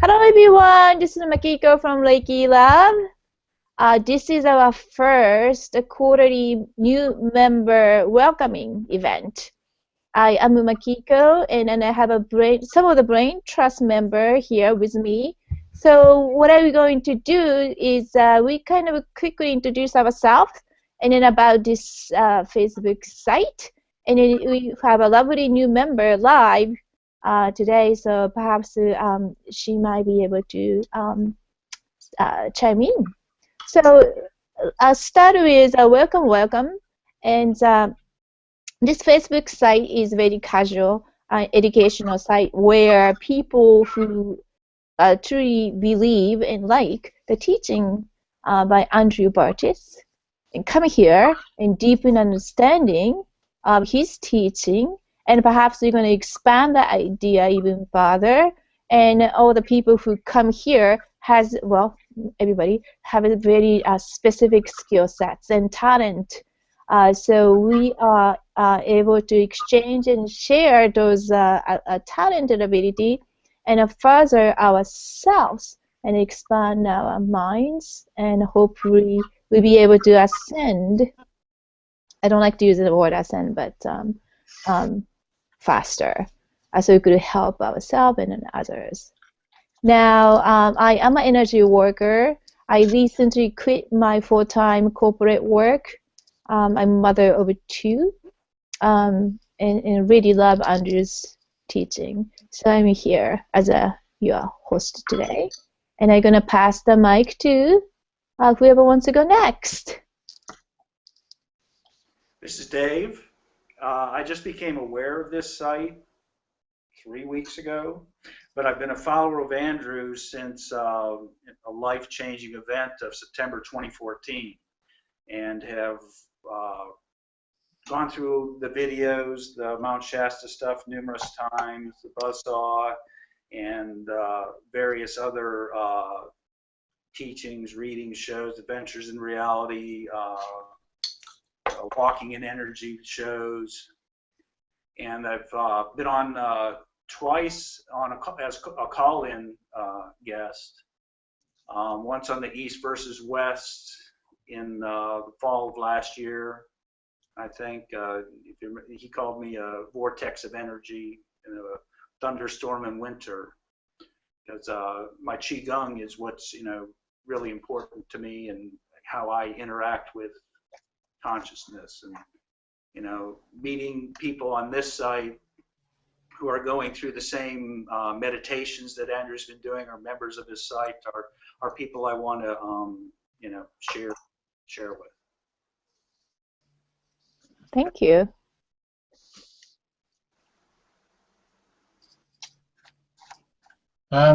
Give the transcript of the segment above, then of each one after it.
Hello everyone, this is Makiko from Reiki Lab. This is our first quarterly new member welcoming event. I am Makiko, and then I have some of the Brain Trust member here with me. So what are we going to do is we kind of quickly introduce ourselves and then about this Facebook site. And then we have a lovely new member live today, so perhaps she might be able to chime in. So I'll start with welcome. And this Facebook site is very casual, educational site where people who truly believe and like the teaching by Andrew Bartzis and come here and deepen understanding of his teaching, and perhaps we're going to expand the idea even further. And all the people who come here everybody have a very specific skill sets and talent. So we are able to exchange and share those talent and ability, and further ourselves and expand our minds, and hopefully we'll be able to ascend. I don't like to use the word ascend, but faster, so we could help ourselves and others. Now, I am an energy worker. I recently quit my full-time corporate work. I'm a mother of two, and really love Andrew's teaching. So I'm here as your host today, and I'm gonna pass the mic to whoever wants to go next. This is Dave. I just became aware of this site 3 weeks ago, but I've been a follower of Andrew since a life-changing event of September 2014, and have gone through the videos, the Mount Shasta stuff numerous times, the buzzsaw, and various other teachings, readings, shows, adventures in reality, walking in energy shows, and I've been on twice as a call-in guest. Once on the East versus West in the fall of last year, I think. He called me a vortex of energy in a thunderstorm in winter, because my Qigong is what's really important to me, and how I interact with consciousness. And meeting people on this site who are going through the same meditations that Andrew's been doing, or members of his site, are people I want to share with. Thank you.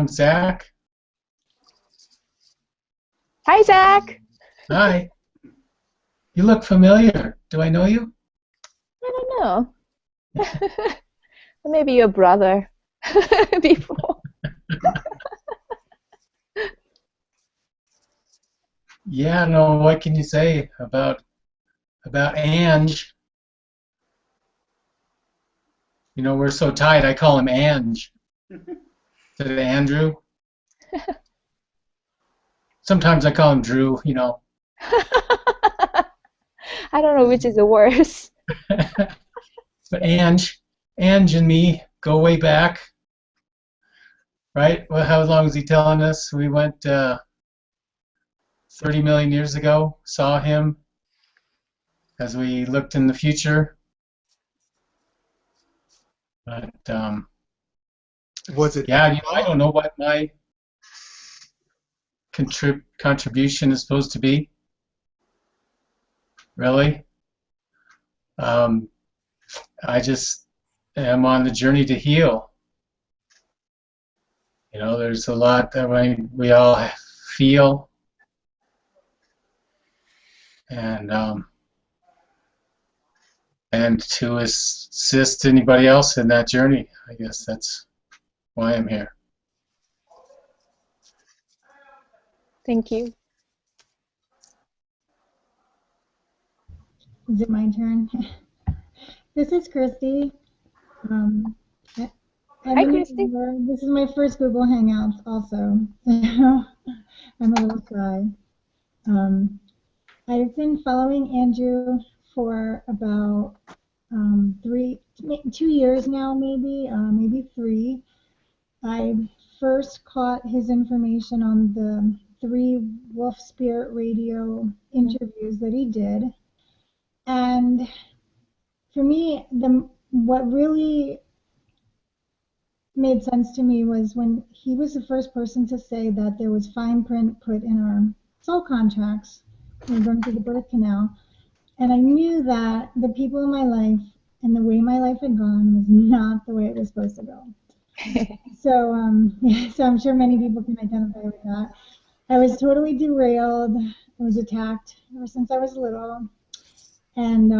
Zach. Hi, Zach. Hi. You look familiar. Do I know you? I don't know. Maybe your brother before. Yeah, no, what can you say about Ange? We're so tight, I call him Ange. Instead of Andrew. Sometimes I call him Drew, I don't know which is the worst. But Ange and me go way back, right? Well, how long is he telling us? We went 30 million years ago, saw him as we looked in the future. But was it? Yeah, I don't know what my contribution is supposed to be. Really, I just am on the journey to heal. There's a lot that we all feel, and to assist anybody else in that journey. I guess that's why I'm here. Thank you. Is it my turn? This is Christy. I'm Hi, a new Christy. member. This is my first Google Hangouts also. So I'm a little shy. Um, I've been following Andrew for about 2 years now, maybe three. I first caught his information on the three Wolf Spirit Radio interviews that he did. And for me, what really made sense to me was when he was the first person to say that there was fine print put in our soul contracts when we're going through the birth canal. And I knew that the people in my life and the way my life had gone was not the way it was supposed to go. So, so I'm sure many people can identify with that. I was totally derailed. I was attacked ever since I was little. And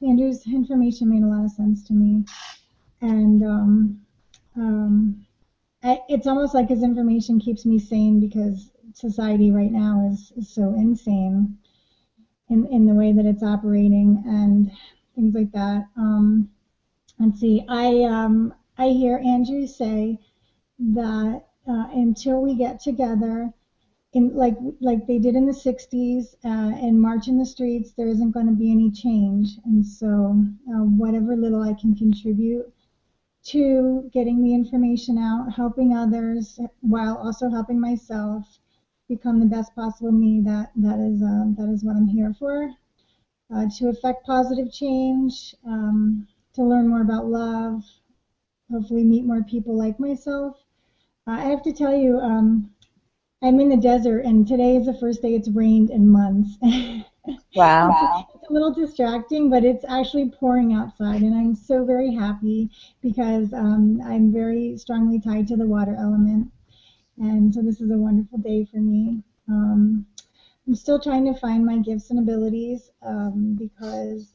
Andrew's information made a lot of sense to me. And it's almost like his information keeps me sane because society right now is so insane in the way that it's operating and things like that. Let's see. I hear Andrew say that until we get together, in like they did in the '60s and march in the streets, there isn't going to be any change. And so, whatever little I can contribute to getting the information out, helping others while also helping myself become the best possible me. That is what I'm here for. To affect positive change, to learn more about love, hopefully meet more people like myself. I have to tell you, I'm in the desert, and today is the first day it's rained in months. Wow. It's a little distracting, but it's actually pouring outside, and I'm so very happy because I'm very strongly tied to the water element, and so this is a wonderful day for me. I'm still trying to find my gifts and abilities because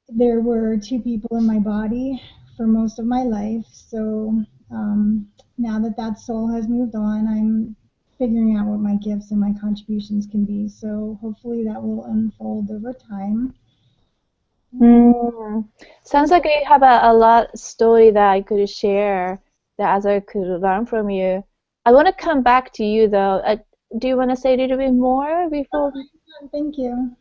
there were two people in my body for most of my life. So now that that soul has moved on, I'm figuring out what my gifts and my contributions can be. So hopefully that will unfold over time. Mm. Sounds like you have a lot story that I could share that others could learn from you. I want to come back to you though. Do you want to say a little bit more before? Thank you.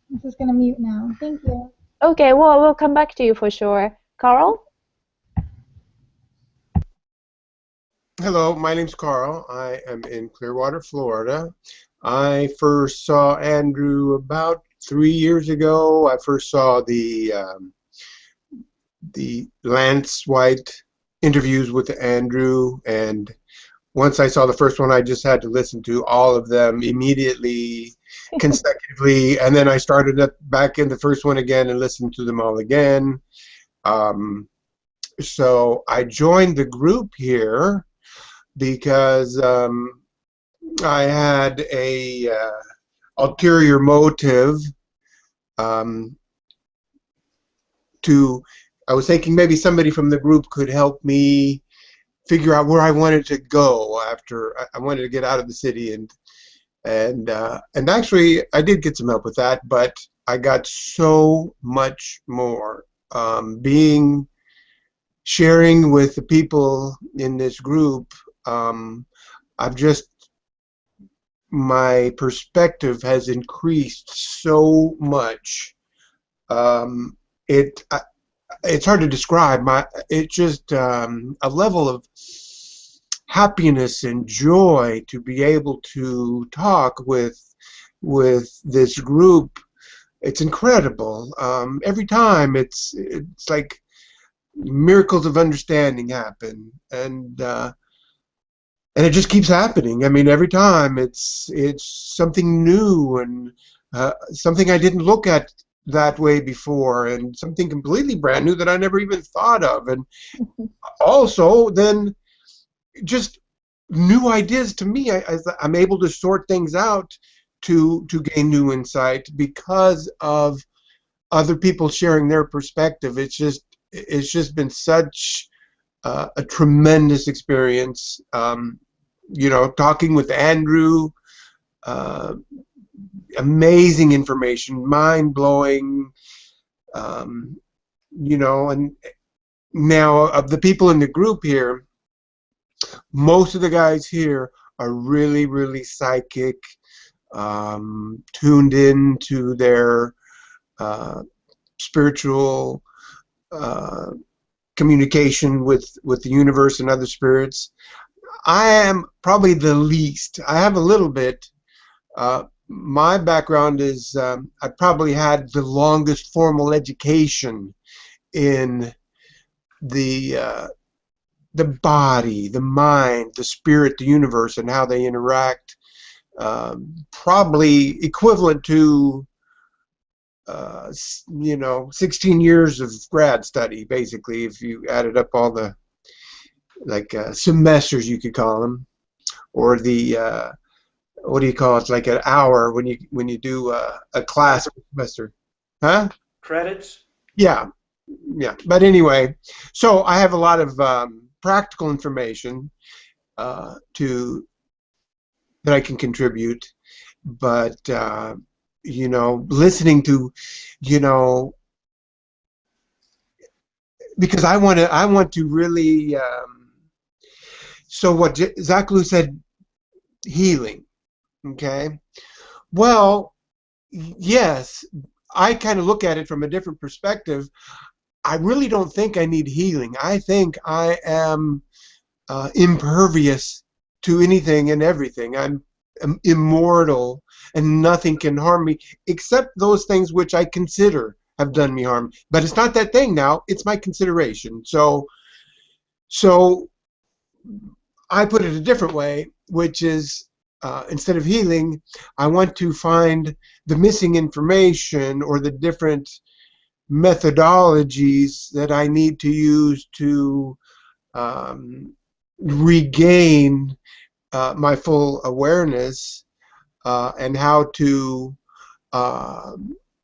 I'm just going to mute now. Thank you. Okay, well, we'll come back to you for sure. Carl? Hello, my name's Carl. I am in Clearwater, Florida. I first saw Andrew about 3 years ago. I first saw the Lance White interviews with Andrew, and once I saw the first one, I just had to listen to all of them immediately, consecutively, and then I started back in the first one again and listened to them all again. So I joined the group here because I had a ulterior motive um, to. I was thinking maybe somebody from the group could help me figure out where I wanted to go after I wanted to get out of the city, and actually I did get some help with that, but I got so much more being sharing with the people in this group. I've just my perspective has increased so much. Um, it it's hard to describe. It's just a level of happiness and joy to be able to talk with this group. It's incredible. Every time it's like miracles of understanding happen, and it just keeps happening. I mean, every time it's something new and something I didn't look at that way before, and something completely brand new that I never even thought of, and also then just new ideas to me. I'm able to sort things out to gain new insight because of other people sharing their perspective. It's just been such a tremendous experience. Talking with Andrew, uh, amazing information, mind blowing. Um, and now, of the people in the group here, most of the guys here are really, really psychic, tuned in to their spiritual uh, communication with the universe and other spirits. I am probably the least. I have a little bit. My background is I probably had the longest formal education in the body, the mind, the spirit, the universe, and how they interact. Probably equivalent to 16 years of grad study, basically, if you added up all the semesters, you could call them, or the what do you call it, like an hour when you do a class semester, huh? Credits? Yeah, yeah. But anyway, so I have a lot of practical information to that I can contribute, but listening to, because I want to really. So what Zachlu said, healing. Okay. Well, yes, I kind of look at it from a different perspective. I really don't think I need healing. I think I am impervious to anything and everything. I'm immortal, and nothing can harm me except those things which I consider have done me harm. But it's not that thing now. It's my consideration. So I put it a different way, which is instead of healing, I want to find the missing information or the different methodologies that I need to use to regain my full awareness and how to uh,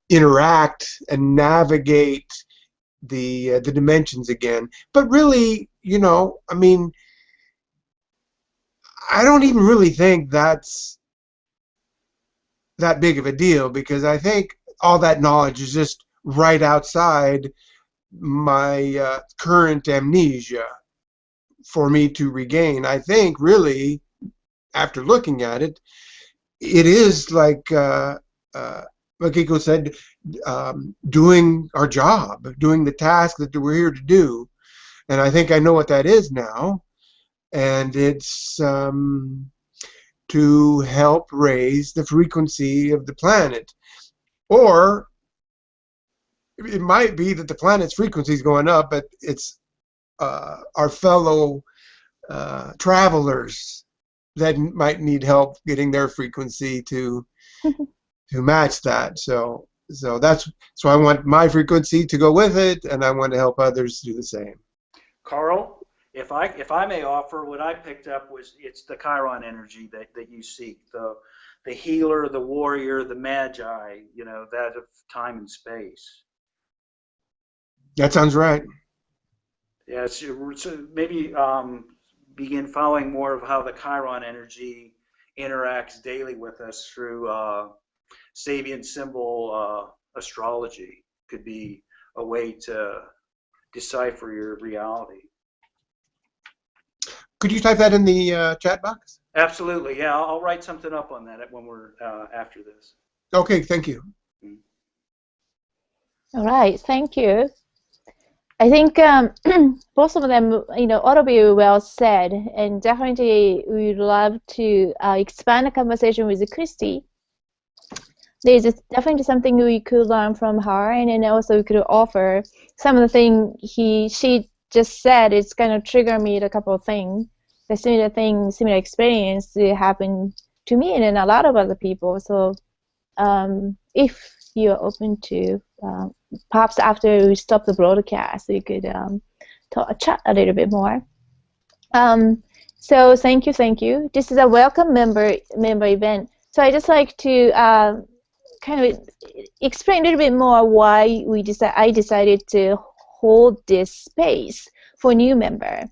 interact and navigate the dimensions again. But really, I mean, I don't even really think that's that big of a deal, because I think all that knowledge is just right outside my current amnesia for me to regain. I think really, after looking at it, it is like Makiko said, doing our job, doing the task that we're here to do. And I think I know what that is now. And it's to help raise the frequency of the planet. Or it might be that the planet's frequency is going up, but it's our fellow travelers that might need help getting their frequency to match that. So I want my frequency to go with it, and I want to help others do the same. Carl, if I may offer, what I picked up was it's the Chiron energy that you seek, the healer, the warrior, the magi, that of time and space. That sounds right. Yeah, so maybe begin following more of how the Chiron energy interacts daily with us through Sabian symbol astrology. Could be a way to decipher your reality. Could you type that in the chat box? Absolutely, yeah. I'll write something up on that when we're after this. Okay, thank you. All right, thank you. I think both of them, all of you well said, and definitely we'd love to expand the conversation with Christy. There's definitely something we could learn from her, and then also we could offer some of the things she just said. It's going to trigger me a couple of things. The similar experience happened to me and then a lot of other people. So if you're open to, perhaps after we stop the broadcast, we could chat a little bit more. So thank you. This is a welcome member event. So I just like to kind of explain a little bit more why I decided to hold this space for new member.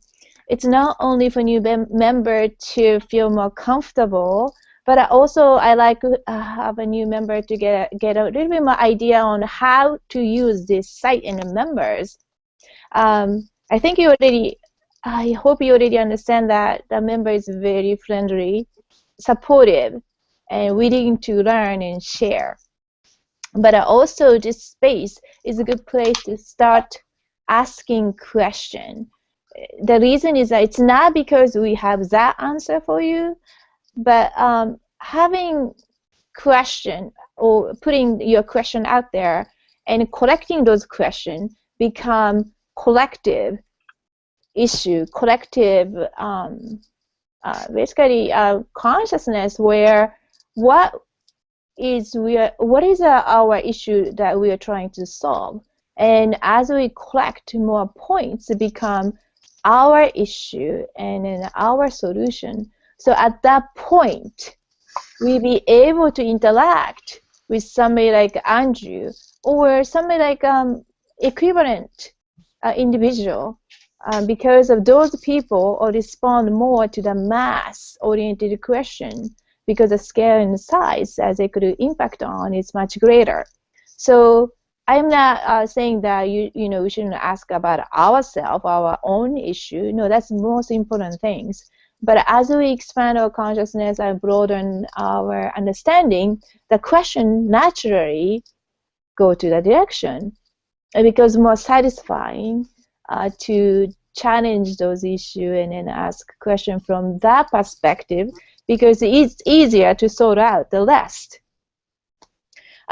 It's not only for new member to feel more comfortable, but I like to have a new member to get a little bit more idea on how to use this site and the members. I think you already, I hope you already understand that the member is very friendly, supportive, and willing to learn and share. But also this space is a good place to start asking question. The reason is that it's not because we have that answer for you, but having question or putting your question out there and collecting those questions become collective issue, collective basically consciousness where what what is our issue that we are trying to solve, and as we collect more points it become our issue and then our solution. So at that point we be able to interact with somebody like Andrew or somebody like equivalent individual, because of those people or respond more to the mass-oriented question because the scale and size as they could impact on is much greater. So I'm not saying that you know we shouldn't ask about ourselves, our own issue. No, that's the most important things. But as we expand our consciousness and broaden our understanding, the question naturally go to the direction. It becomes more satisfying to challenge those issues and then ask questions from that perspective because it's easier to sort out the rest.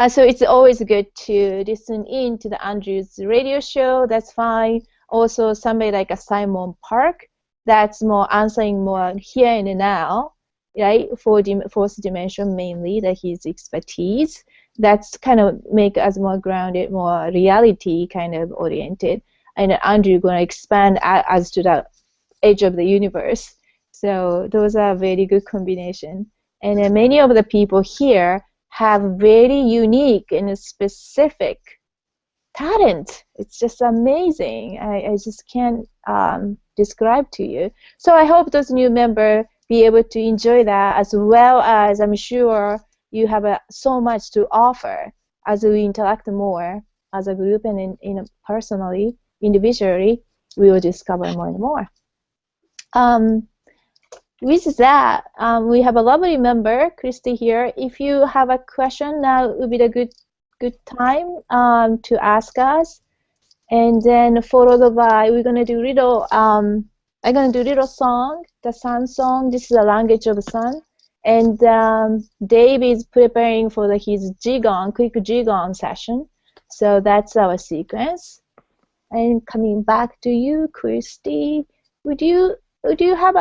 So it's always good to listen in to the Andrew's radio show. That's fine. Also, somebody like a Simon Park, that's more answering more here and now, right? For the fourth dimension mainly, that his expertise. That's kind of make us more grounded, more reality kind of oriented. And Andrew going to expand as to the edge of the universe. So those are very good combination. And many of the people here have very unique and specific talent. It's just amazing. I just can't describe to you. So I hope those new members be able to enjoy that, as well as I'm sure you have so much to offer as we interact more as a group and in personally, individually, we will discover more and more. With that, we have a lovely member, Christy, here. If you have a question, now would be the good time to ask us. And then followed by, we're gonna do little I'm gonna do little song, the sun song. This is the language of the sun. And Dave is preparing for his Gong, quick Gong session. So that's our sequence. And coming back to you, Christy, would you have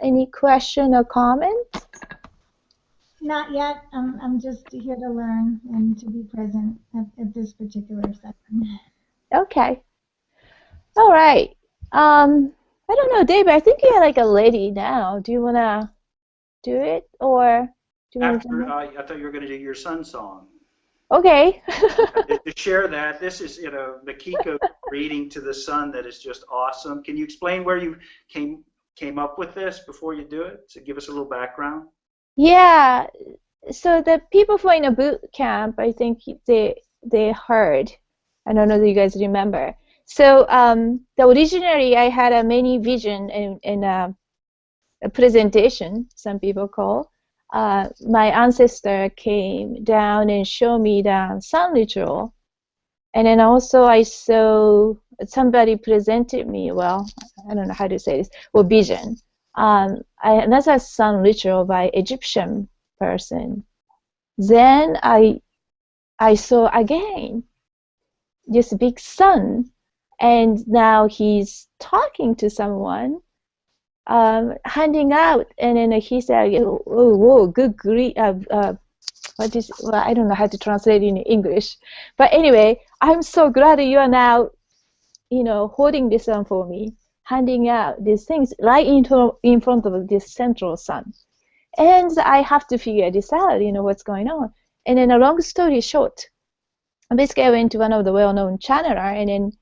any question or comment? Not yet. I'm just here to learn and to be present at this particular session. Okay. All right. I don't know, Dave. I think you're like a lady now. Do you wanna do it, or do you want After to? I thought you were going to do your sun song. Okay. To share that, this is Makiko reading to the sun that is just awesome. Can you explain where you came up with this before you do it? So give us a little background. Yeah. So the people who are in a boot camp, I think they heard. I don't know if you guys remember. So originally I had a mini vision in a presentation, some people call. My ancestor came down and showed me the sun ritual. And then also I saw somebody presented me, well, I don't know how to say this, or vision. Another sun ritual by Egyptian person. Then I saw again this big sun, and now he's talking to someone, handing out, and then he said, "Oh, whoa, good grief." Well, I don't know how to translate it in English, but anyway, I'm so glad that you are now, holding this sun for me, handing out these things right in front of this central sun, and I have to figure this out, what's going on. And then a long story short, basically I went to one of the well-known channeler, and then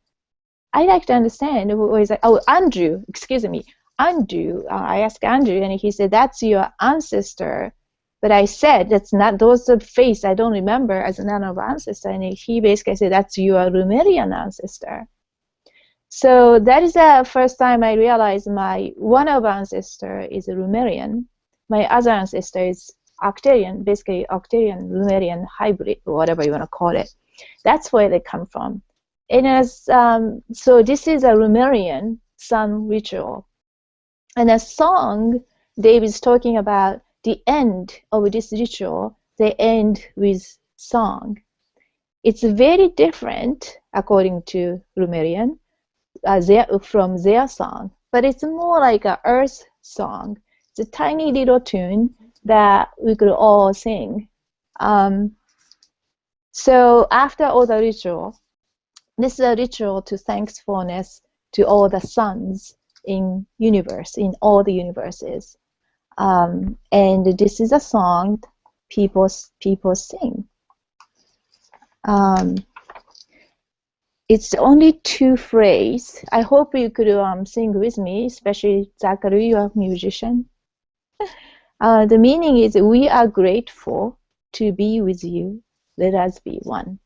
I like to understand who is like, oh, Andrew, excuse me, Andrew. I asked Andrew, and he said, that's your ancestor. But I said, that's not, those are face I don't remember as none of ancestor. And he basically said, that's your Lemurian ancestor. So that is the first time I realized my one of ancestor is Lumerian. My other ancestor is Arcturian, basically Arcturian Lumerian hybrid, or whatever you want to call it. That's where they come from. And so this is a Lumerian sun ritual. And a song David's talking about the end of this ritual, they end with song. It's very different according to Lumerian from their song, but it's more like a earth song. It's a tiny little tune that we could all sing. So after all the ritual, this is a ritual to thankfulness to all the suns in universe, in all the universes. And this is a song people sing. It's only two phrases. I hope you could sing with me, especially Zachary, you are a musician. The meaning is, we are grateful to be with you. Let us be one.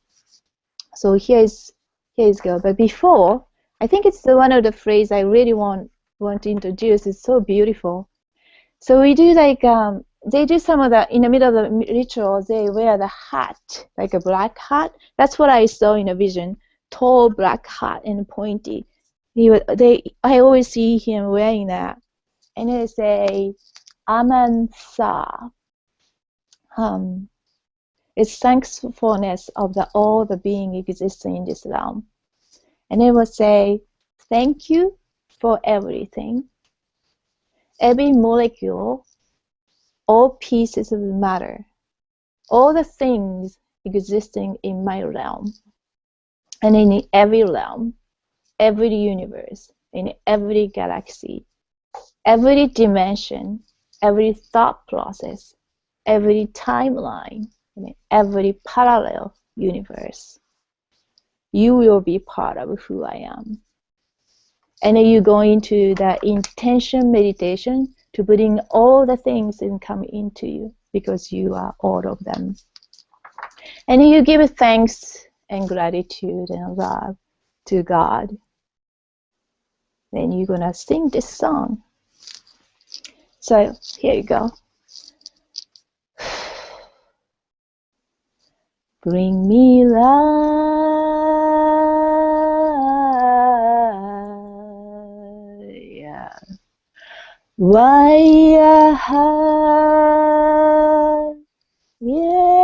So here's go. But before, I think it's one of the phrases I really want to introduce. It's so beautiful. So we do like they do some of the in the middle of the ritual. They wear the hat, like a black hat. That's what I saw in a vision. Tall black hat and pointy. I always see him wearing that, and they say, "Aman Sa." It's thankfulness of all the being existing in this realm, and it will say, "Thank you for everything, every molecule, all pieces of matter, all the things existing in my realm, and in every realm, every universe, in every galaxy, every dimension, every thought process, every timeline, in every parallel universe. You will be part of who I am." And then you go into the intention meditation to bring all the things and come into you, because you are all of them. And you give thanks and gratitude and love to God. Then you're gonna sing this song. So here you go. Bring me light. Yeah. Why yeah, yeah.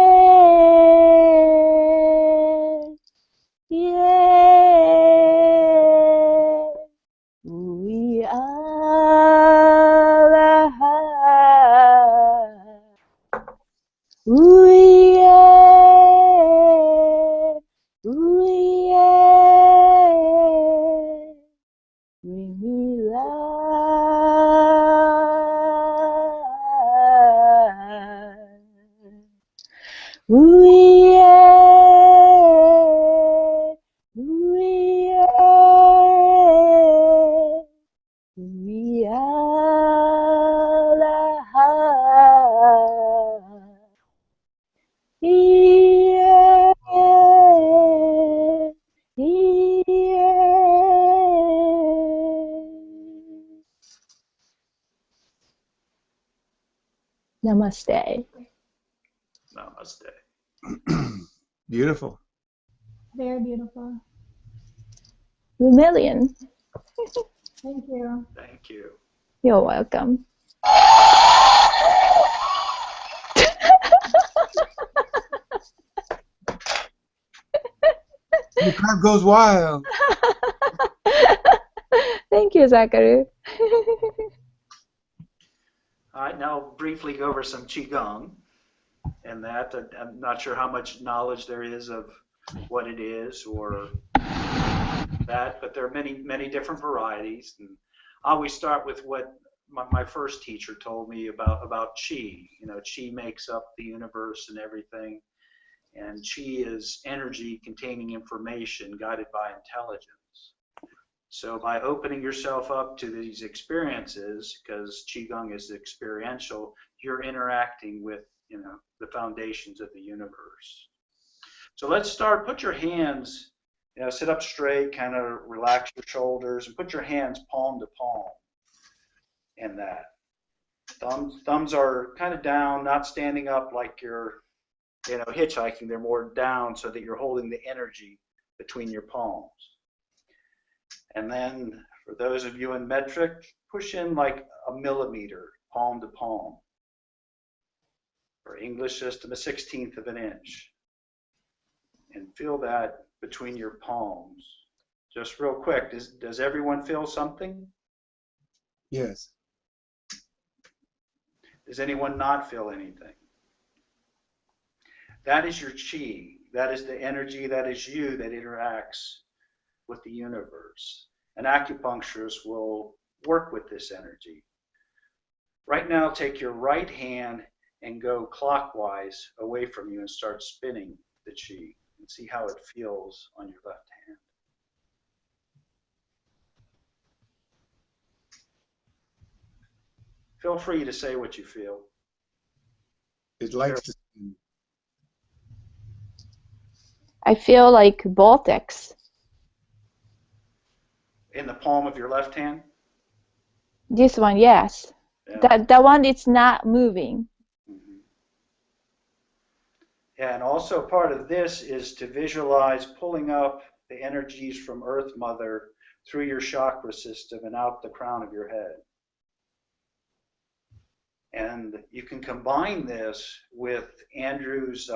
We are ooh yeah, ooh yeah. Bring me light. Ooh yeah, ooh yeah. We are alive. Yeah, yeah. Namaste. Namaste. Beautiful. Very beautiful. Lumelian, Thank you. Thank you. you're welcome. The crowd goes wild. Thank you, Zachary. All right, now briefly go over some Qigong. And that, I'm not sure how much knowledge there is of what it is or that, but there are many, many different varieties. And I always start with what my first teacher told me about Qi. You know, Qi makes up the universe and everything. And Qi is energy containing information guided by intelligence. So by opening yourself up to these experiences, because Qigong is experiential, you're interacting with, you know, the foundations of the universe. So let's start. Put your hands Sit up straight, kind of relax your shoulders, and put your hands palm to palm in that. Thumbs are kind of down, not standing up like you're, hitchhiking. They're more down so that you're holding the energy between your palms. And then for those of you in metric, push in like a millimeter, palm to palm. For English system, a 1/16 of an inch. And feel that between your palms. Just real quick, does everyone feel something? Yes. Does anyone not feel anything? That is your chi. That is the energy, that is you that interacts with the universe. And acupuncturists will work with this energy. Right now, take your right hand and go clockwise away from you and start spinning the chi and see how it feels on your left hand. Feel free to say what you feel. It likes to. I feel like vortex. In the palm of your left hand? This one, yes. Yeah. That one is not moving. Mm-hmm. Yeah, and also part of this is to visualize pulling up the energies from Earth Mother through your chakra system and out the crown of your head. And you can combine this with Andrew's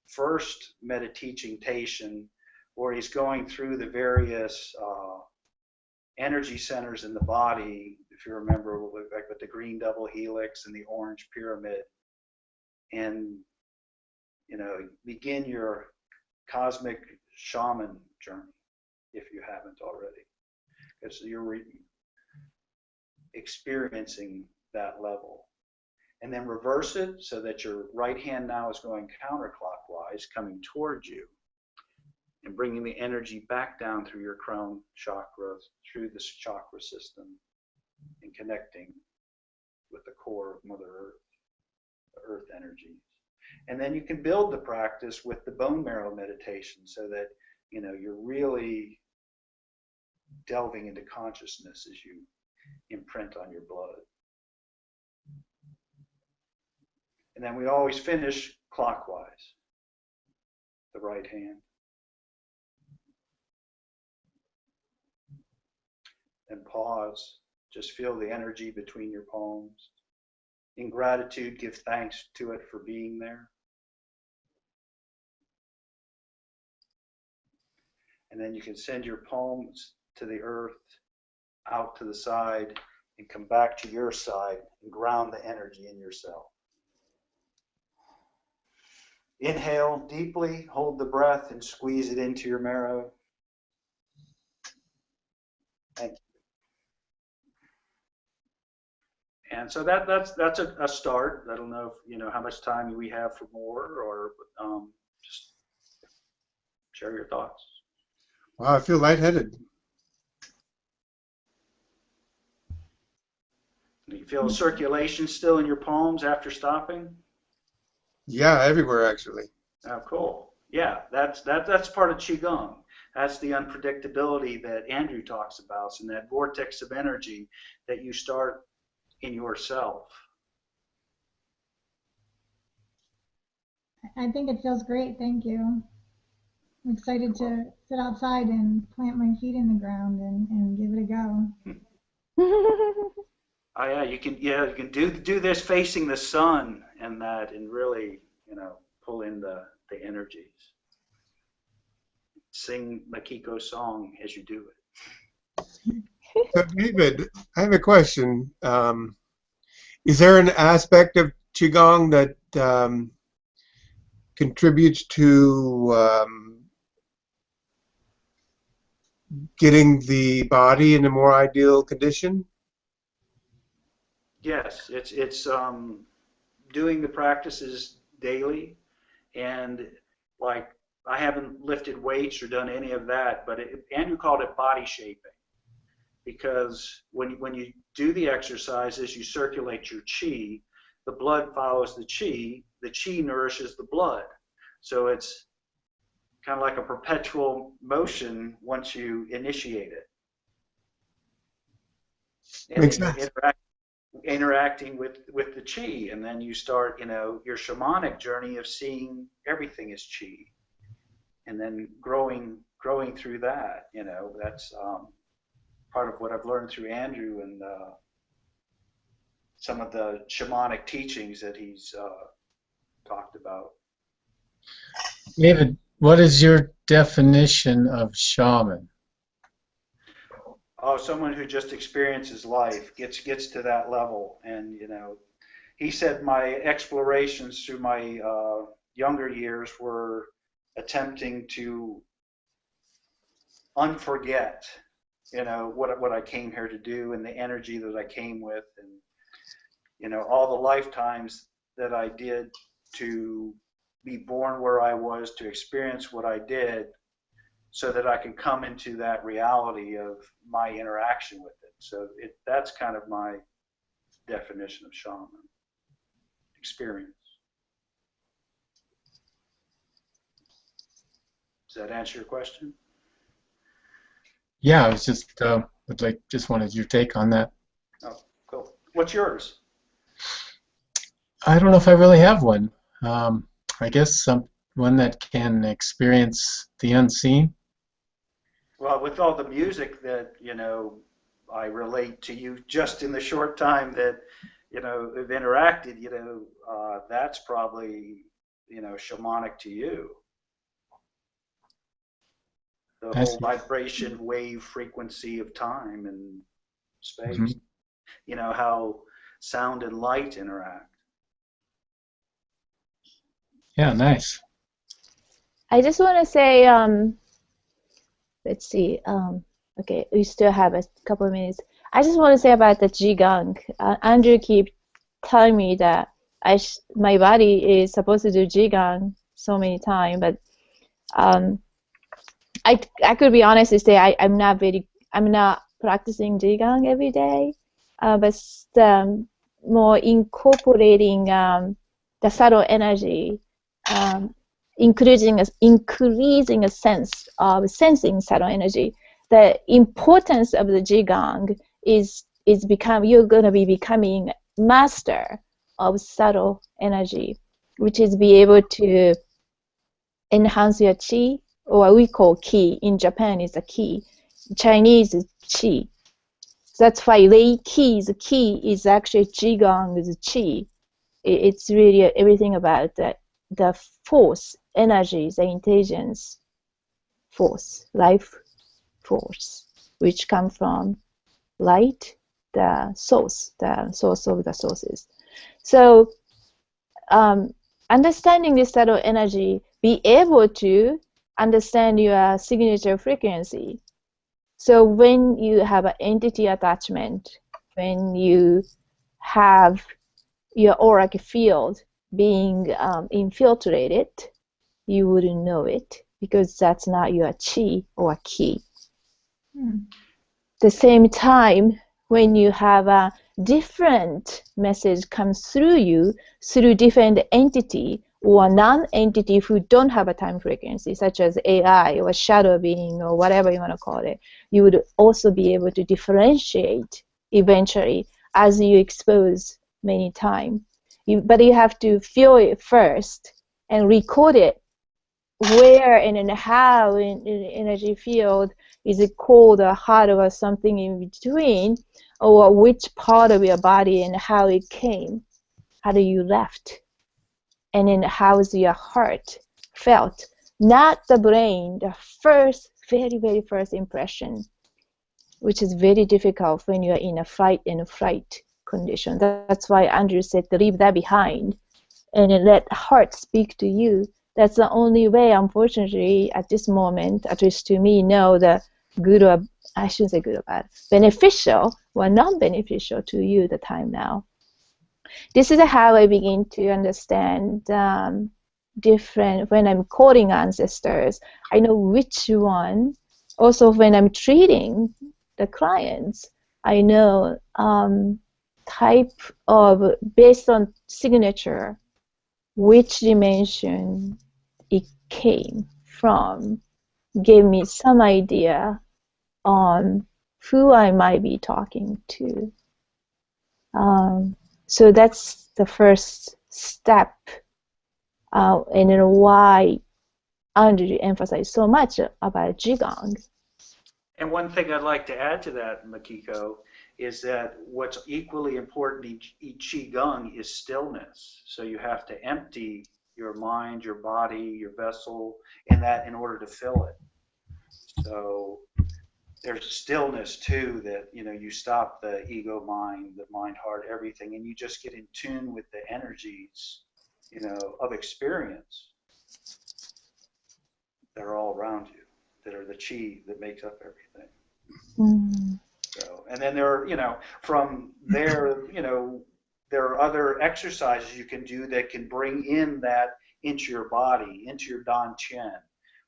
first meditation, where he's going through the various energy centers in the body, if you remember, like with the green double helix and the orange pyramid, and begin your cosmic shaman journey if you haven't already, because you're experiencing that level. And then reverse it so that your right hand now is going counterclockwise, coming towards you, and bringing the energy back down through your crown chakra, through this chakra system, and connecting with the core of Mother Earth, the earth energies. And then you can build the practice with the bone marrow meditation so that you're really delving into consciousness as you imprint on your blood. And then we always finish clockwise, the right hand. And pause. Just feel the energy between your palms. In gratitude, give thanks to it for being there. And then you can send your palms to the earth, out to the side, and come back to your side and ground the energy in yourself. Inhale deeply, hold the breath, and squeeze it into your marrow. Thank you. And so that's a start. I don't know if how much time we have for more, or just share your thoughts. Wow, I feel lightheaded. Do you feel circulation still in your palms after stopping? Yeah, everywhere actually. Oh, cool. Yeah, that's part of Qigong. That's the unpredictability that Andrew talks about, and that vortex of energy that you start in yourself. I think it feels great. Thank you. I'm excited to sit outside and plant my feet in the ground and give it a go. Oh yeah, you can do this facing the sun and really pull in the energies. Sing Makiko's song as you do it. So David, I have a question. Is there an aspect of Qigong that contributes to getting the body in a more ideal condition? Yes, it's doing the practices daily, and like I haven't lifted weights or done any of that, but Andrew called it body shaping, because when you do the exercises, you circulate your chi, the blood follows the chi nourishes the blood, so it's kind of like a perpetual motion once you initiate it. And Makes then you sense. interacting with the chi, and then you start, your shamanic journey of seeing everything as chi, and then growing through that. That's part of what I've learned through Andrew and some of the shamanic teachings that he's talked about. David, what is your definition of shaman? Oh, someone who just experiences life, gets to that level. And he said my explorations through my younger years were attempting to unforget, what I came here to do, and the energy that I came with, and all the lifetimes that I did to be born where I was, to experience what I did, so that I can come into that reality of my interaction with it. So that's kind of my definition of shaman experience. Does that answer your question? Yeah, I was just wanted your take on that. Oh, cool. What's yours? I don't know if I really have one. I guess one that can experience the unseen. Well, with all the music that, I relate to you just in the short time that, have interacted, that's probably, shamanic to you. The I whole see. vibration, wave, frequency of time and space. Mhm. How sound and light interact. Yeah, nice. I just want to say, let's see. Okay, we still have a couple of minutes. I just want to say about the Qigong. Andrew keep telling me that my body is supposed to do Qigong so many times, but I could be honest and say I'm not practicing Qigong every day, but more incorporating the subtle energy, increasing a sense of sensing subtle energy. The importance of the Qigong is you're gonna be becoming master of subtle energy, which is be able to enhance your chi, or what we call ki. In Japan is a ki. Chinese is chi. That's why Reiki's ki is actually Qigong is chi. It's really everything about the force, energy, the intelligence force, life force, which come from light, the source of the sources. So understanding this subtle energy, be able to understand your signature frequency. So when you have an entity attachment, when you have your auric field being infiltrated, you wouldn't know it because that's not your chi or ki. The same time, when you have a different message comes through you through different entity or non-entity who don't have a time frequency, such as AI or shadow being or whatever you want to call it, you would also be able to differentiate eventually as you expose many times. But you have to feel it first and record it where and how in the energy field. Is it cold or hot or something in between, or which part of your body and how it came, how do you left, and then how's your heart felt, not the brain, the very first impression, which is very difficult when you're in a fight and flight condition. That's why Andrew said to leave that behind and let heart speak to you. That's the only way, unfortunately, at this moment, at least to me, know the good or, I shouldn't say good or bad, beneficial or non-beneficial to you the time now. This is how I begin to understand different, when I'm calling ancestors, I know which one. Also, when I'm treating the clients, I know type of, based on signature, which dimension it came from gave me some idea on who I might be talking to. So that's the first step, and then why Andrew emphasized so much about Qigong. And one thing I'd like to add to that, Makiko, is that what's equally important in Qigong is stillness. So you have to empty your mind, your body, your vessel, in order to fill it. So there's stillness too, that you stop the ego mind, the mind heart, everything, and you just get in tune with the energies of experience that are all around you, that are the chi that makes up everything. So, and then from there, there are other exercises you can do that can bring in that into your body, into your Dan Qian,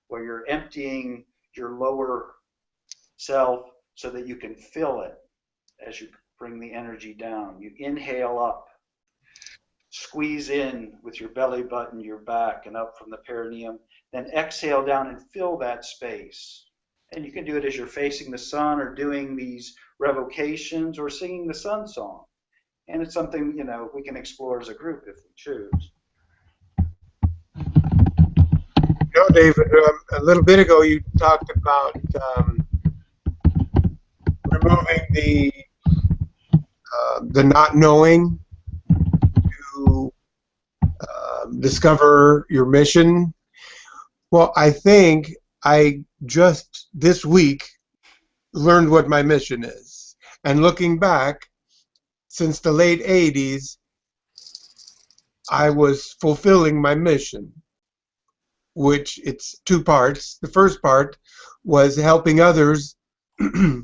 where you're emptying your lower self so that you can fill it as you bring the energy down. You inhale up, squeeze in with your belly button, your back, and up from the perineum, then exhale down and fill that space. And you can do it as you're facing the sun or doing these revocations or singing the sun song. And it's something, we can explore as a group if we choose. David, a little bit ago you talked about removing the not knowing to discover your mission. Well, I think I just this week learned what my mission is. And looking back, since the late 80s, I was fulfilling my mission, which it's two parts. The first part was helping others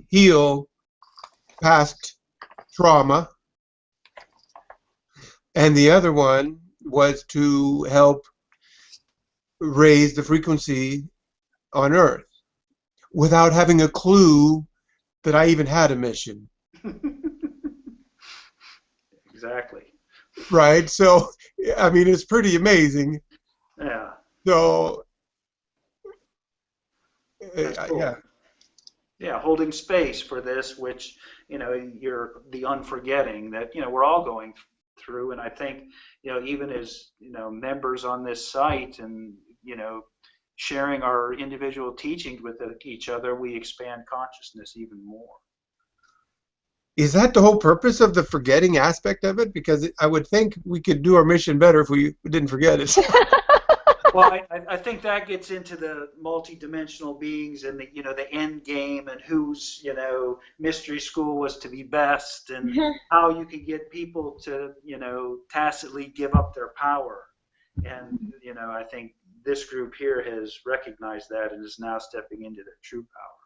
heal past trauma, and the other one was to help raise the frequency on Earth without having a clue that I even had a mission. Exactly. Right? So, I mean, it's pretty amazing. Yeah. So, Cool. yeah. Yeah, holding space for this, which, you're the unforgetting that, we're all going through. And I think, even as, members on this site and, sharing our individual teachings with each other, we expand consciousness even more. Is that the whole purpose of the forgetting aspect of it? Because I would think we could do our mission better if we didn't forget it. Well, I think that gets into the multi-dimensional beings and the end game and whose mystery school was to be best and how you can get people to tacitly give up their power. And I think this group here has recognized that and is now stepping into their true power.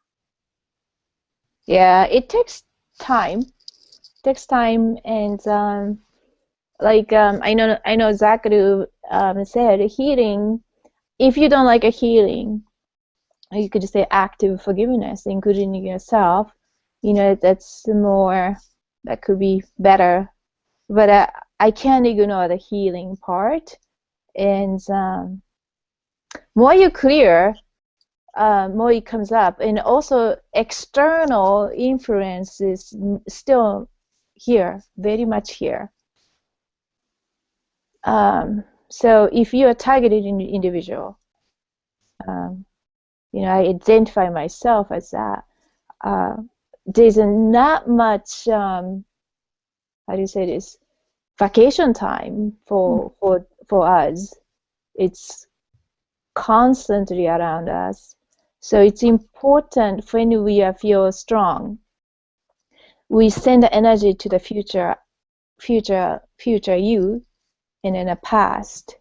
Yeah, it takes time. And I know Zachary said healing. If you don't like a healing, you could say active forgiveness, including yourself. That's more, that could be better. But I can't ignore the healing part. And more you clear, more it comes up. And also external influence is still here, very much here. So if you're a targeted individual, I identify myself as that. There's not much, how do you say this, vacation time for us. It's constantly around us. So it's important when we feel strong, we send the energy to the future you and in the past,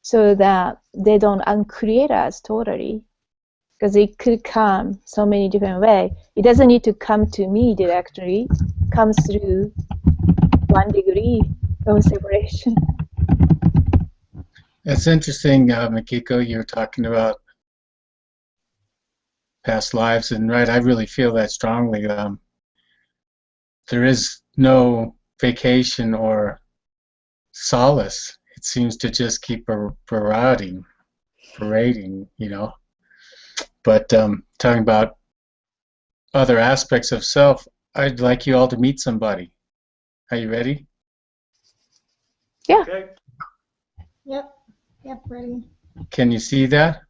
so that they don't uncreate us totally, because it could come so many different ways. It doesn't need to come to me directly. It comes through 1 degree of separation. It's interesting, Makiko, you're talking about past lives, and right, I really feel that strongly. There is no vacation or solace. It seems to just keep eroding. parading, But talking about other aspects of self, I'd like you all to meet somebody. Are you ready? Yeah. Okay. Yep. Yep. Ready. Can you see that?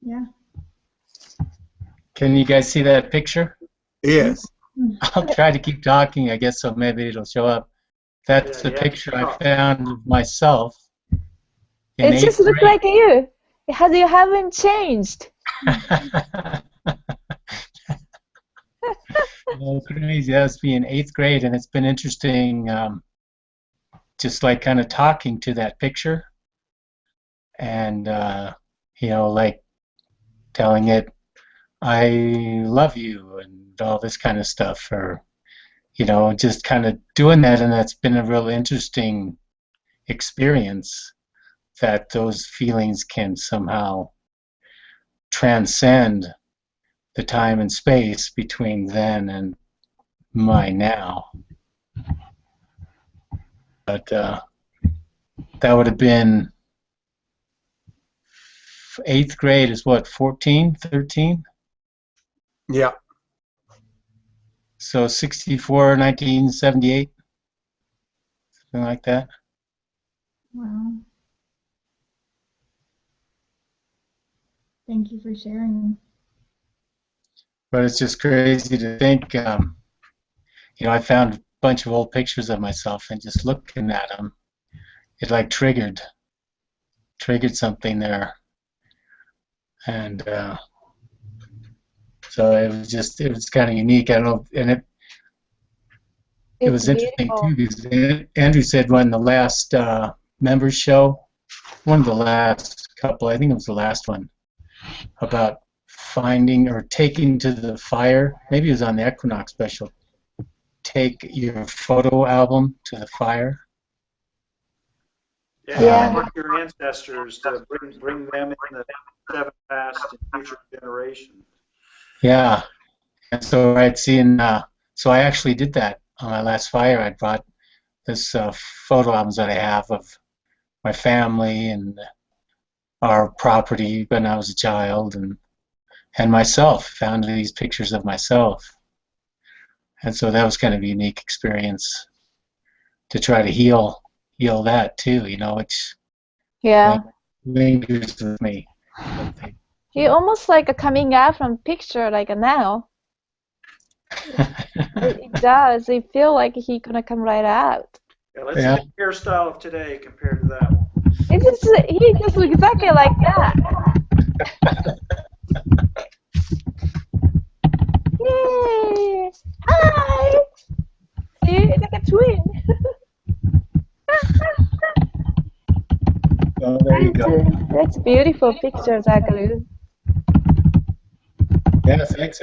Yeah. Can you guys see that picture? Yes. I'll try to keep talking, I guess, so maybe it'll show up. That's the Yeah. picture I found of myself in It just 8th looks like you. You haven't changed. Oh, crazy. That was me in 8th grade, and it's been interesting, just like kind of talking to that picture and, like telling it, I love you, and all this kind of stuff, or, just kind of doing that, and that's been a real interesting experience that those feelings can somehow transcend the time and space between then and my now. But that would have been 8th grade is what, 14, 13? Yeah. So 64, 1978, something like that. Wow. Thank you for sharing. But it's just crazy to think, I found a bunch of old pictures of myself, and just looking at them, it like triggered something there. And so it was kind of unique. I don't know, and it It's was interesting beautiful. too, because Andrew said when the last members show, one of the last couple, I think it was the last one, about finding or taking to the fire. Maybe it was on the Equinox special. Take your photo album to the fire. Yeah. Work your ancestors to bring them in the seven past and future generations. Yeah. And so I'd seen, so I actually did that on my last fire. I brought this photo albums that I have of my family and our property when I was a child, and myself. Found these pictures of myself, and so that was kind of a unique experience to try to heal that too. Which lingers with me. He almost like a coming out from picture like a now. It does. It feel like he gonna come right out. Yeah, let's see the hairstyle of today compared to that one. He just looks exactly like that. Yay! Hi! See, it's like a twin. Oh, there you go. That's beautiful pictures, Agalu. Yeah, thanks.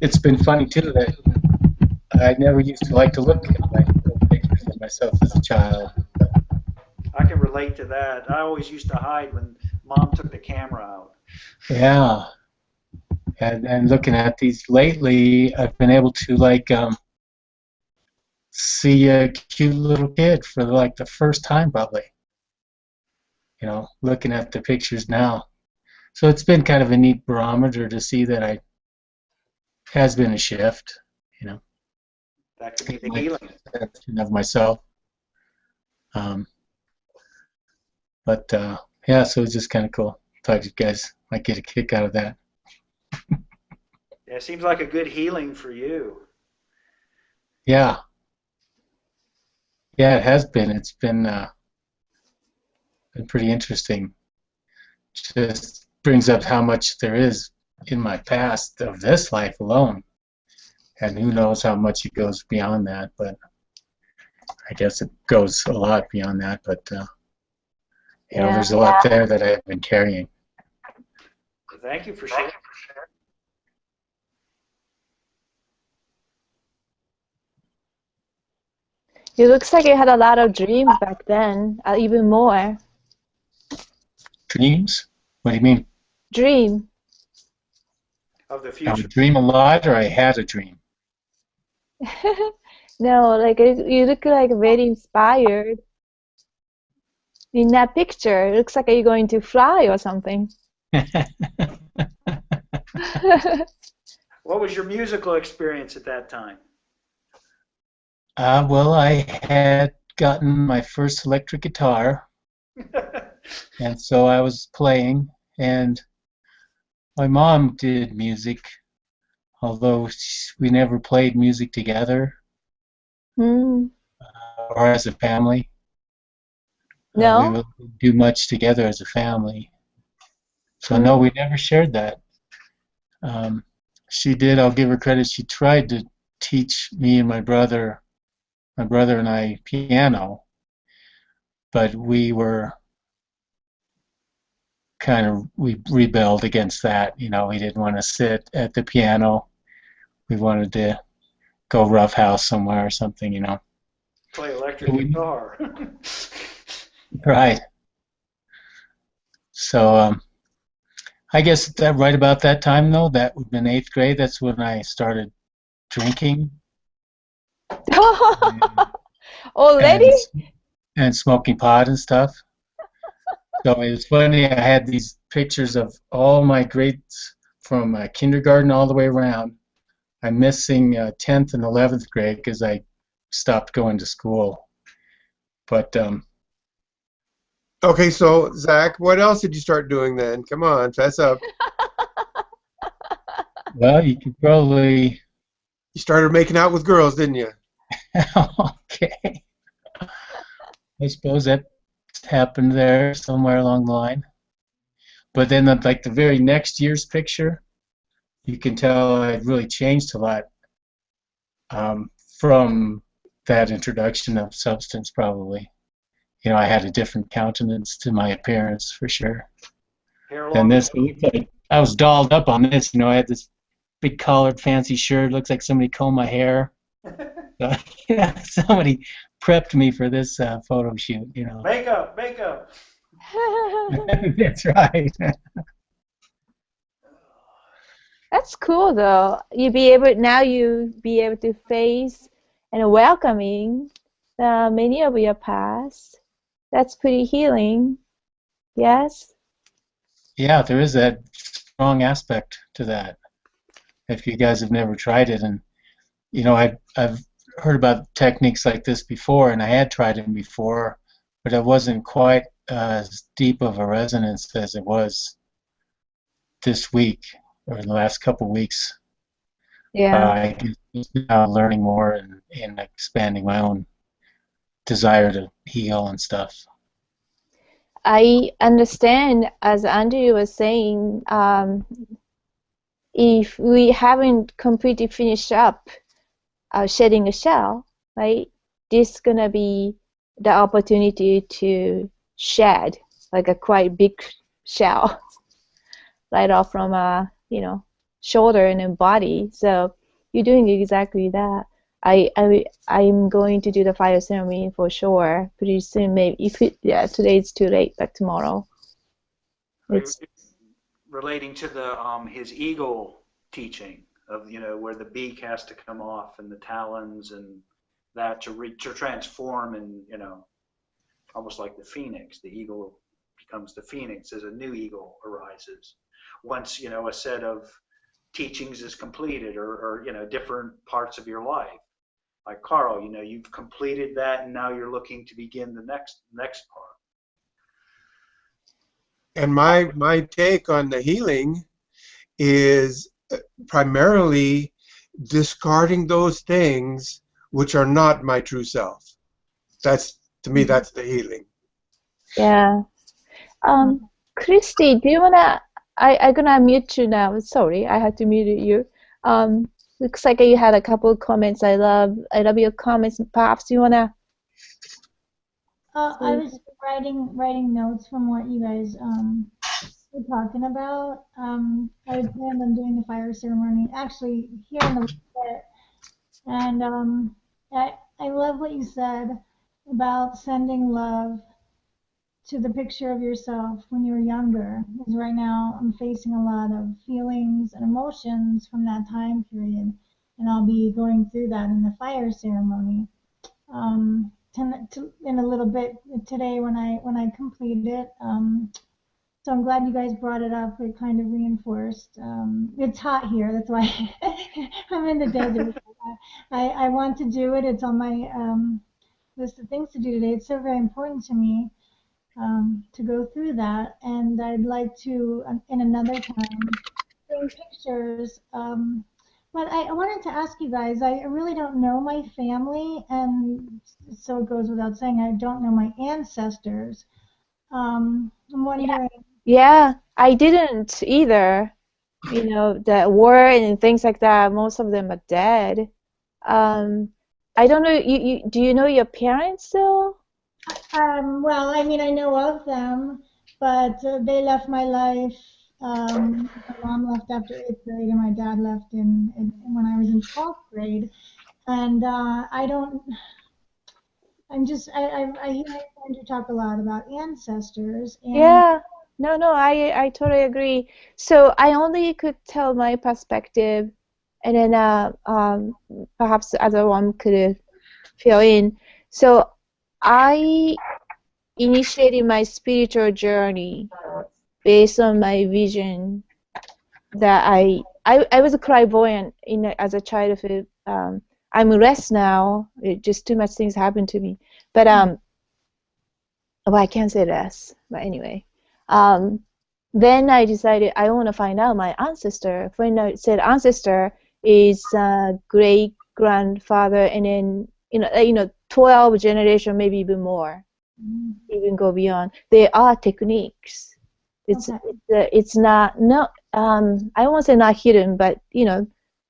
It's been funny too that I never used to like to look at my pictures of myself as a child. I can relate to that. I always used to hide when Mom took the camera out. Yeah. And looking at these lately, I've been able to see a cute little kid for like the first time probably. Looking at the pictures now. So it's been kind of a neat barometer to see that has been a shift, That could be the healing. Of myself. But yeah, so it's just kind of cool. Thought you guys might get a kick out of that. Yeah, it seems like a good healing for you. Yeah. Yeah, it has been. It's been pretty interesting. Just brings up how much there is in my past of this life alone. And who knows how much it goes beyond that, but I guess it goes a lot beyond that, but there's a lot there that I've been carrying. Thank you for sharing. It looks like you had a lot of dreams back then, even more. Dreams? What do you mean? Dream. Of the I future. would dream a lot, or I had a dream? No, like you look like very inspired. In that picture, it looks like you're going to fly or something. What was your musical experience at that time? Well, I had gotten my first electric guitar, and so I was playing, and my mom did music, although we never played music together Hmm. or as a family. We No? would do much together as a family. So no, Hmm. we never shared that. Um, she did, I'll give her credit, she tried to teach me and my brother and I piano, but we rebelled against that. You know, we didn't want to sit at the piano. We wanted to go roughhouse somewhere or something, you know. Play electric We, guitar. right. So I guess that right about that time though, that would have been eighth grade. That's when I started drinking and Already? and, and smoking pot and stuff. So it was funny. I had these pictures of all my grades from kindergarten all the way around. I'm missing 10th and 11th grade because I stopped going to school. But Okay, so Zach, what else did you start doing then? Come on, fess up. well, you could probably You started making out with girls, didn't you? okay. I suppose that happened there somewhere along the line. But then, like the very next year's picture, you can tell I'd really changed a lot um, from that introduction of substance, probably. You know, I had a different countenance to my appearance for sure. Hair Than longer. this, it looked like I was dolled up on this. You know, I had this big collared, fancy shirt. Looks like somebody combed my hair. So, yeah, somebody prepped me for this photo shoot. You know, Makeup, makeup. that's right. That's cool though. You be able to face and welcoming many of your past. That's pretty healing. Yes? Yeah, there is that strong aspect to that. If you guys have never tried it, and you know, I've heard about techniques like this before, and I had tried them before, but it wasn't quite as deep of a resonance as it was this week or in the last couple of weeks. Yeah. I guess now learning more and expanding my own desire to heal and stuff. I understand, as Andrew was saying, if we haven't completely finished up shedding a shell, right, this gonna be the opportunity to shed like a quite big shell right off from shoulder and then body. So you're doing exactly that. I'm going to do the fire ceremony for sure pretty soon. Maybe if yeah, today it's too late, but tomorrow. It's Relating to the his eagle teaching of where the beak has to come off and the talons and that to transform and almost like the phoenix. The eagle becomes the phoenix as a new eagle arises once a set of teachings is completed or different parts of your life. Like Carl, you've completed that and now you're looking to begin the next part. And my take on the healing is primarily discarding those things which are not my true self. That's to me that's the healing. yeah. Christy, do you wanna? I'm gonna mute you now. Sorry, I had to mute you. Looks like you had a couple of comments. I love your comments. Perhaps you wanna I say. was writing notes from what you guys were talking about. I had planned on doing the fire ceremony actually here in the pit, and I love what you said about sending love to the picture of yourself when you were younger. Because right now I'm facing a lot of feelings and emotions from that time period, and I'll be going through that in the fire ceremony. in a little bit today when I complete it. So I'm glad you guys brought it up. It kind of reinforced. It's hot here, that's why I'm in the desert. I want to do it. It's on my list of things to do today. It's so very important to me to go through that, and I'd like to, in another time, bring pictures. But I wanted to ask you guys, I really don't know my family, and so it goes without saying, I don't know my ancestors. I'm wondering. Yeah, I didn't either. You know, the war and things like that, most of them are dead. Um, I don't know, do you know your parents though? Well, I mean, I know of them, but they left my life. My mom left after eighth grade, and my dad left when I was in 12th grade. And I don't. I hear my friend you talk a lot about ancestors, and Yeah, no, I totally agree. So I only could tell my perspective, and then perhaps the other one could fill in. So I initiated my spiritual journey based on my vision that I was a clairvoyant as a childhood. I'm less now. Just too much things happened to me. But well, I can't say less. But anyway, um, then I decided I want to find out my ancestor. When I said ancestor is great grandfather, and then 12 generation, maybe even more, even go beyond. There are techniques. It's okay. it's not no I won't say not hidden, but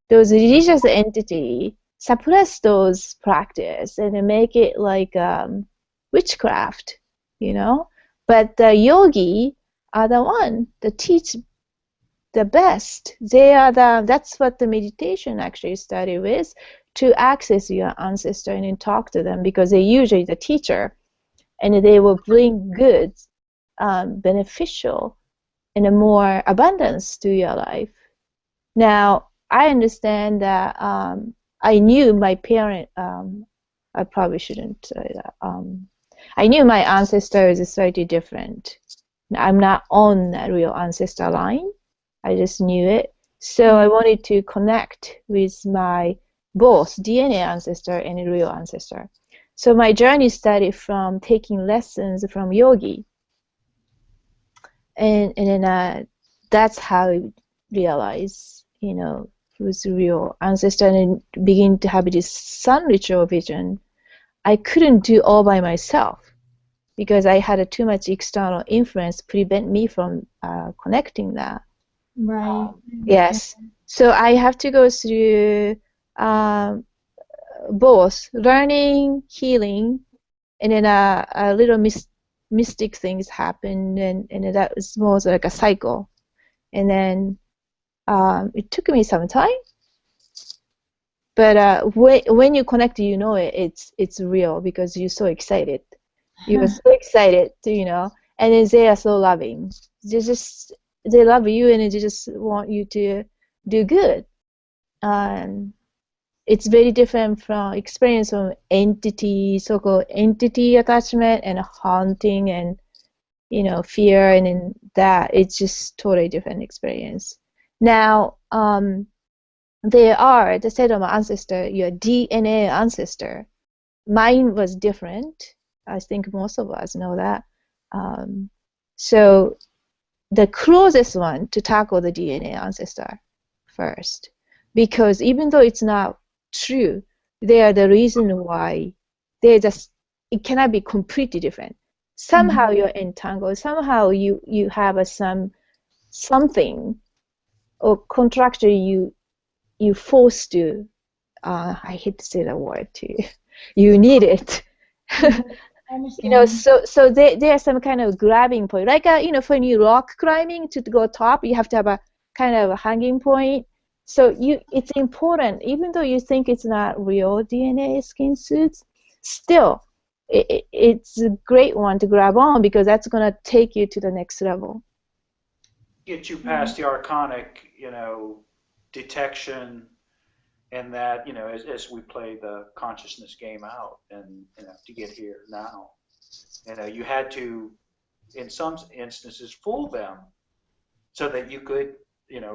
those religious entity suppress those practice and then make it like witchcraft, you know. But the yogi are the one that teach the best. They are that's what the meditation actually started with, to access your ancestor and then talk to them, because they're usually the teacher, and they will bring good, beneficial, and a more abundance to your life. Now, I understand that I knew my parent. I probably shouldn't say that. I knew my ancestor is slightly different. I'm not on that real ancestor line. I just knew it. So I wanted to connect with my both DNA ancestor and real ancestor. So my journey started from taking lessons from yogi, and then that's how I realized, who's the real ancestor, and begin to have this sun ritual vision. I couldn't do all by myself because I had too much external influence prevent me from connecting that. Right. Yes, so I have to go through um, both learning, healing, and then a little mystic things happen, and that was more like a cycle. And then it took me some time, but when you connect, it's real because you're so excited. You were so excited, and then they are so loving. They love you, and they just want you to do good. Um, it's very different from experience of entity, so-called entity attachment and haunting and fear, and in that it's just totally different experience. Now, there are the set of ancestor, your DNA ancestor. Mine was different. I think most of us know that. So the closest one to tackle the DNA ancestor first, because even though it's not true, they are the reason why it cannot be completely different. Somehow you're entangled. Somehow you have something or contractor you forced to. I hate to say that word too. You need it. I understand. So there are some kind of grabbing point, like when you rock climbing to go top, you have to have a kind of a hanging point. So it's important, even though you think it's not real DNA skin suits, still it's a great one to grab on, because that's gonna take you to the next level. Get you past the archonic, detection and that, as we play the consciousness game out, and to get here now, you had to, in some instances, fool them so that you could,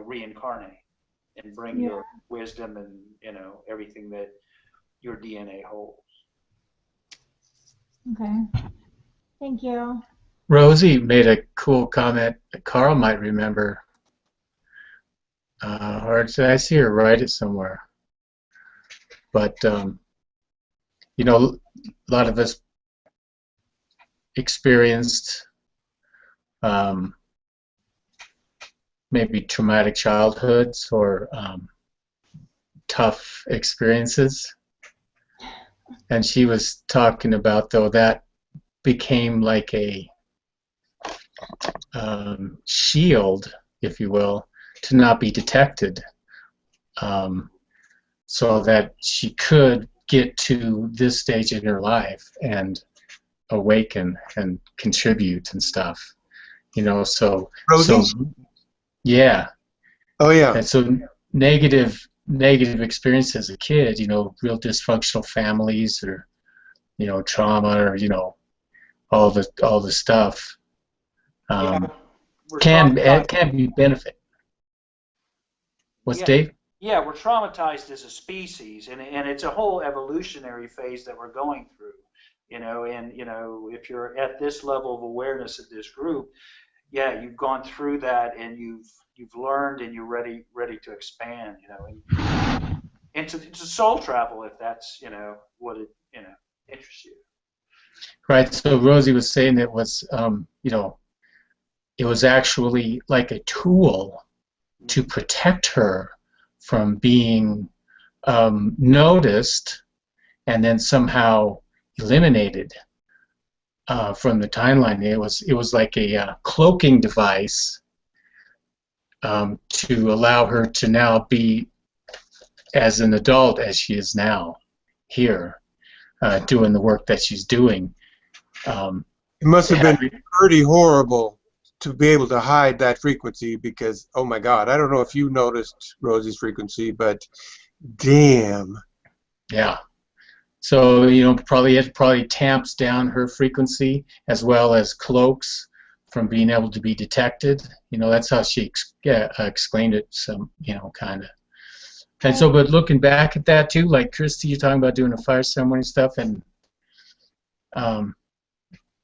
reincarnate and bring Yeah. your wisdom and everything that your DNA holds. Okay. Thank you. Rosie made a cool comment that Carl might remember. Or did I see her write it somewhere? But, a lot of us experienced maybe traumatic childhoods or tough experiences. And she was talking about, though, that became like a shield, if you will, to not be detected, so that she could get to this stage in her life and awaken and contribute and stuff, so Rosie? yeah. Oh yeah. And so negative experience as a kid, real dysfunctional families, or trauma, or all the stuff Yeah, we're can traumatized. be benefit. What's Yeah, Dave? yeah, we're traumatized as a species, and it's a whole evolutionary phase that we're going through. And if you're at this level of awareness of this group, yeah, you've gone through that, and you've learned, and you're ready to expand, and into soul travel, if that's what it interests you. Right. So Rosie was saying it was it was actually like a tool to protect her from being noticed and then somehow eliminated from the timeline. It was like a cloaking device to allow her to now be as an adult as she is now here, doing the work that she's doing. It must have been pretty horrible to be able to hide that frequency because, oh my God, I don't know if you noticed Rosie's frequency, but damn. Yeah. So it probably tamps down her frequency as well as cloaks from being able to be detected. That's how she explained it. Some kind of. And so, but looking back at that too, like Christy, you're talking about doing a fire ceremony stuff, and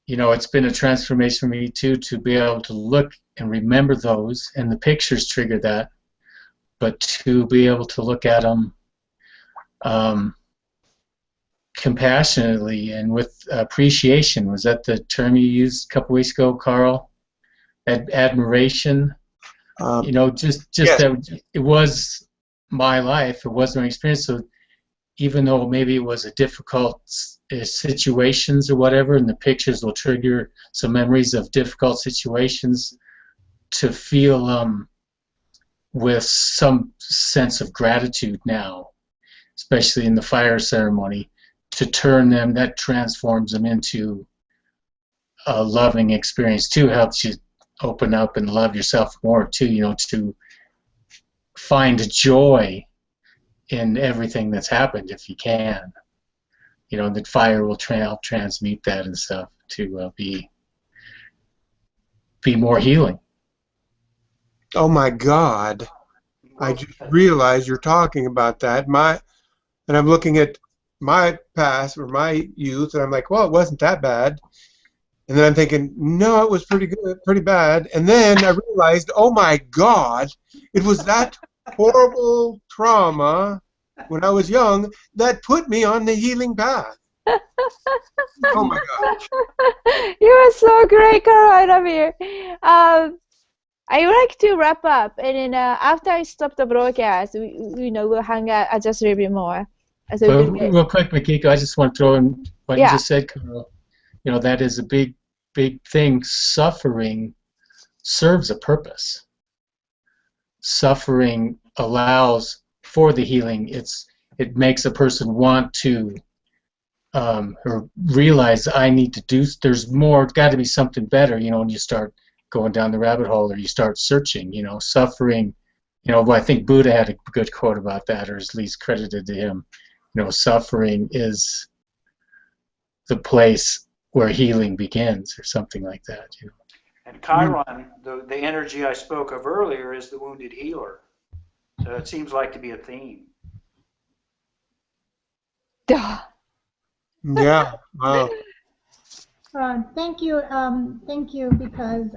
it's been a transformation for me too to be able to look and remember those, and the pictures trigger that, but to be able to look at them compassionately and with appreciation. Was that the term you used a couple weeks ago, Carl? Admiration. Just Yes. that it was my life, it was my experience. So even though maybe it was a difficult situations or whatever, and the pictures will trigger some memories of difficult situations, to feel with some sense of gratitude now, especially in the fire ceremony, to turn them, that transforms them into a loving experience too, helps you open up and love yourself more too, to find joy in everything that's happened if you can. The fire will help transmute that and stuff to be more healing. Oh my God. I just realized you're talking about that. And I'm looking at my past or my youth, and I'm like, well, it wasn't that bad. And then I'm thinking, no, it was pretty good, pretty bad. And then I realized, oh my God, it was that horrible trauma when I was young that put me on the healing path. Oh my God. You are so great, Carl. I love you. I would like to wrap up, and then after I stop the broadcast, we'll hang out just a little bit more. So But we'll get, real quick, Makiko, I just want to throw in what you yeah. just said, Carl. That is a big thing. Suffering serves a purpose. Suffering allows for the healing. It makes a person want to or realize I need to do. There's more. Got to be something better. When you start going down the rabbit hole or you start searching. Suffering I think Buddha had a good quote about that, or at least credited to him. Suffering is the place where healing begins, or something like that. And Chiron, the energy I spoke of earlier, is the wounded healer. So it seems like to be a theme. Yeah. Wow. Thank you. Thank you, because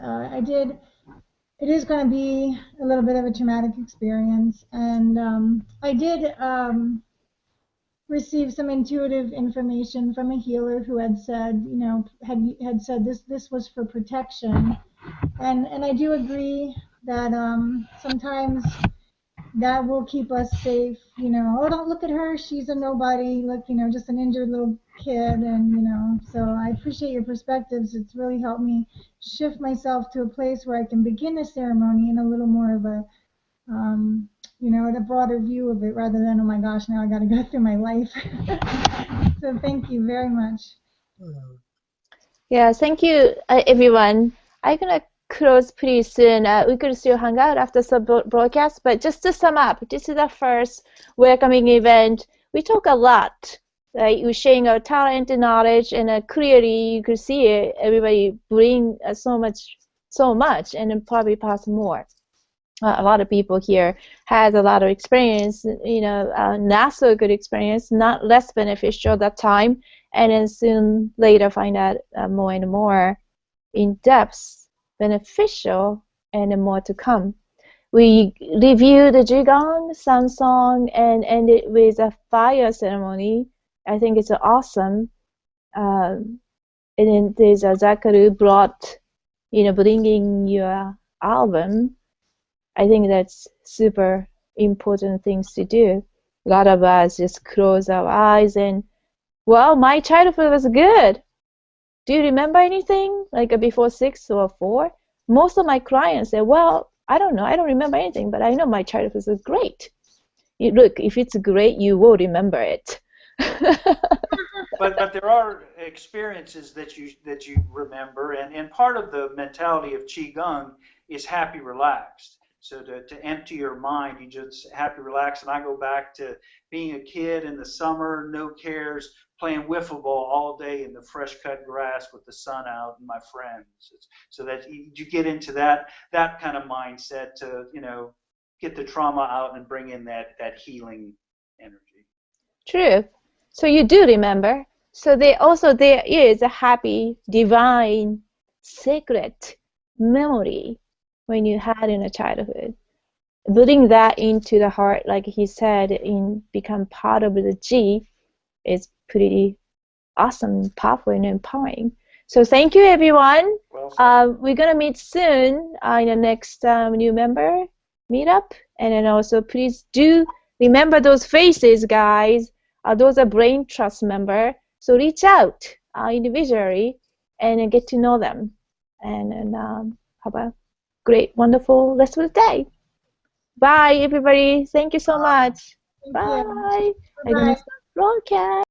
it is going to be a little bit of a traumatic experience, and I did receive some intuitive information from a healer who had said, had said this was for protection, and I do agree that sometimes that will keep us safe. Oh, don't look at her, she's a nobody. Look, just an injured little kid, and so I appreciate your perspectives. It's really helped me shift myself to a place where I can begin a ceremony in a little more of a a broader view of it, rather than, oh my gosh, now I got to go through my life. So thank you very much. Yeah, thank you, everyone. I'm gonna close pretty soon. We could still hang out after some broadcast, but just to sum up, this is our first welcoming event. We talk a lot. We're sharing our talent and knowledge, and clearly you could see it. Everybody bring so much, and then probably pass more. A lot of people here has a lot of experience, not so good experience, not less beneficial at that time, and then soon later find out more and more in depth beneficial, and then more to come. We review the Gong, Sun Song, and ended with a fire ceremony. I think it's awesome. And then there's a Zakaru brought, bringing your album. I think that's super important things to do. A lot of us just close our eyes and, well, my childhood was good. Do you remember anything like before 6 or 4? Most of my clients say, well, I don't know. I don't remember anything, but I know my childhood was great. Look, if it's great, you will remember it. But there are experiences that you remember, and part of the mentality of Qigong is happy, relaxed. So to empty your mind, you just happy, relaxed. And I go back to being a kid in the summer, no cares, playing wiffle ball all day in the fresh cut grass with the sun out and my friends. So that you get into that kind of mindset to get the trauma out and bring in that healing energy. True. So you do remember. So there is a happy, divine, sacred memory when you had in a childhood. Putting that into the heart, like he said, become part of the G, is pretty awesome, powerful, and empowering. So thank you, everyone. Well, we're gonna meet soon in the next new member meetup, and then also please do remember those faces, guys. Those are Brain Trust member. So reach out individually and get to know them, and have a great, wonderful rest of the day. Bye, everybody. Thank you so much. Thank Bye. you. I'm Bye-bye. gonna start broadcast.